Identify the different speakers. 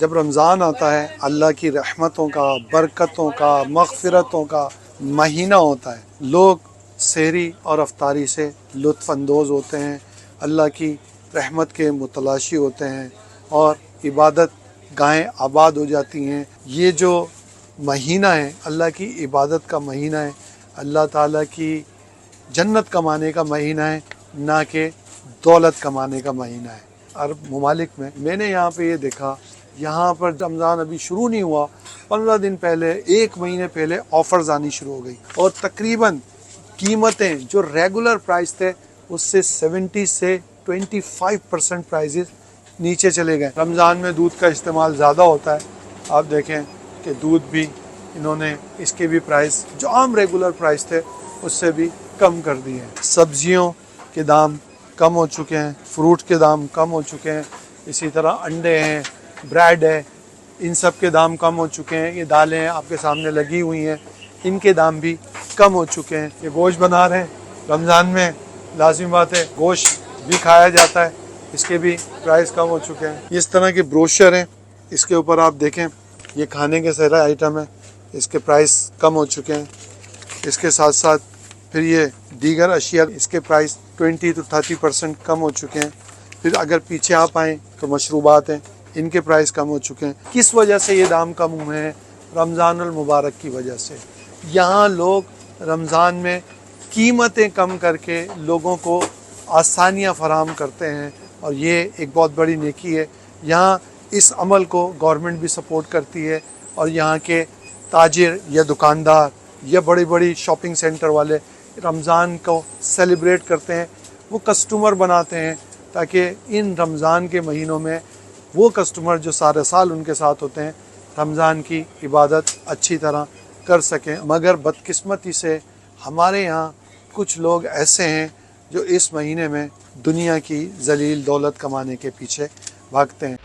Speaker 1: जब रमज़ान आता है अल्लाह की रहमतों का, बरकतों का, मग़फ़िरतों का महीना होता है। लोग सहरी और अफ्तारी से लुत्फ़ अंदोज़ होते हैं, अल्लाह की रहमत के मुतलाशी होते हैं और इबादत गाहें आबाद हो जाती हैं। ये जो महीना है अल्लाह की इबादत का महीना है, अल्लाह ताला की जन्नत कमाने का महीना है, ना कि दौलत कमाने का महीना है। अरब ममालिक में मैंने यहाँ पे ये देखा, यहाँ पर रमज़ान अभी शुरू नहीं हुआ, 15 दिन पहले, 1 महीने पहले ऑफ़र्स आनी शुरू हो गई और तकरीबन कीमतें जो रेगुलर प्राइस थे उससे 70 से 25% प्राइजेस नीचे चले गए। रमज़ान में दूध का इस्तेमाल ज़्यादा होता है, आप देखें कि दूध भी इन्होंने इसके भी प्राइस जो आम रेगुलर प्राइस थे उससे भी कम कर दिए हैं। सब्जियों के दाम कम हो चुके हैं, फ्रूट के दाम कम हो चुके हैं, इसी तरह अंडे हैं, ब्रेड है, इन सब के दाम कम हो चुके हैं। ये दालें हैं आपके सामने लगी हुई हैं, इनके दाम भी कम हो चुके हैं। ये गोश्त बना रहे हैं, रमज़ान में लाजिम बात है गोश्त भी खाया जाता है, इसके भी प्राइस कम हो चुके हैं। इस तरह के ब्रोशर हैं, इसके ऊपर आप देखें ये खाने के सारे आइटम है, इसके प्राइस कम हो चुके हैं। इसके साथ साथ फिर ये दीगर अशिया, इसके प्राइस 20 to 30% कम हो चुके हैं। फिर अगर पीछे आप आएँ तो मशरूबात हैं, इनके प्राइस कम हो चुके हैं। किस वजह से ये दाम कम हुए हैं? रमज़ानुल मुबारक की वजह से। यहाँ लोग रमज़ान में कीमतें कम करके लोगों को आसानियाँ फराहम करते हैं और ये एक बहुत बड़ी नेकी है। यहाँ इस अमल को गवर्नमेंट भी सपोर्ट करती है और यहाँ के ताजिर या दुकानदार या बड़ी बड़ी शॉपिंग सेंटर वाले रमज़ान को सेलिब्रेट करते हैं, वो कस्टमर बनाते हैं ताकि इन रमज़ान के महीनों में वो कस्टमर जो सारे साल उनके साथ होते हैं रमज़ान की इबादत अच्छी तरह कर सकें। मगर बदकिस्मती से हमारे यहाँ कुछ लोग ऐसे हैं जो इस महीने में दुनिया की जलील दौलत कमाने के पीछे भागते हैं।